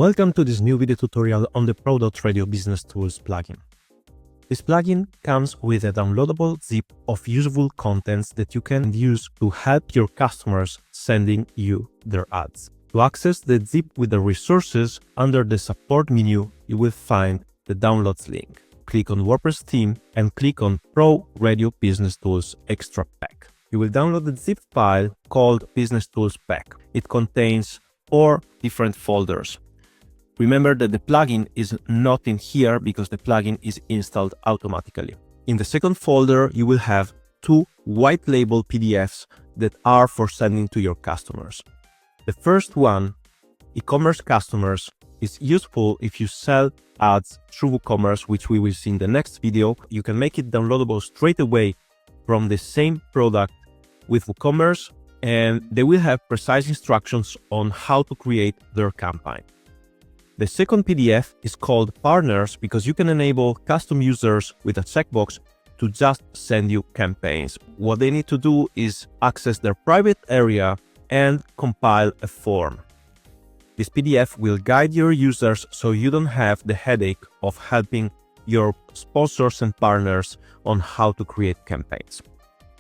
Welcome to this new video tutorial on the Pro.radio Business Tools plugin. This plugin comes with a downloadable zip of useful contents that you can use to help your customers sending you their ads. To access the zip with the resources, under the support menu, you will find the downloads link. Click on WordPress theme and click on Pro Radio Business Tools Extra Pack. You will download the zip file called Business Tools Pack. It contains 4 different folders. Remember that the plugin is not in here because the plugin is installed automatically. In the second folder, you will have 2 white label PDFs that are for sending to your customers. The first one, e-commerce customers, is useful if you sell ads through WooCommerce, which we will see in the next video. You can make it downloadable straight away from the same product with WooCommerce, and they will have precise instructions on how to create their campaign. The second PDF is called Partners because you can enable custom users with a checkbox to just send you campaigns. What they need to do is access their private area and compile a form. This PDF will guide your users so you don't have the headache of helping your sponsors and partners on how to create campaigns.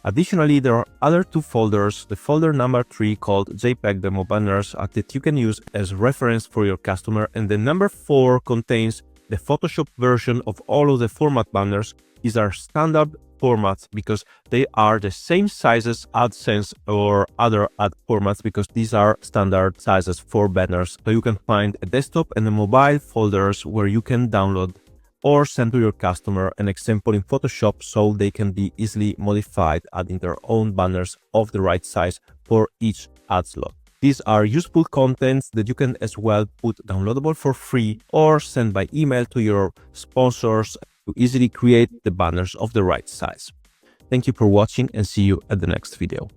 Additionally, there are other 2 folders, the folder number 3 called JPEG Demo Banners that you can use as reference for your customer, and the number 4 contains the Photoshop version of all of the format banners. These are standard formats because they are the same sizes AdSense or other ad formats because these are standard sizes for banners. So you can find a desktop and a mobile folders where you can download or send to your customer an example in Photoshop so they can be easily modified, adding their own banners of the right size for each ad slot. These are useful contents that you can as well put downloadable for free or send by email to your sponsors to easily create the banners of the right size. Thank you for watching and see you at the next video.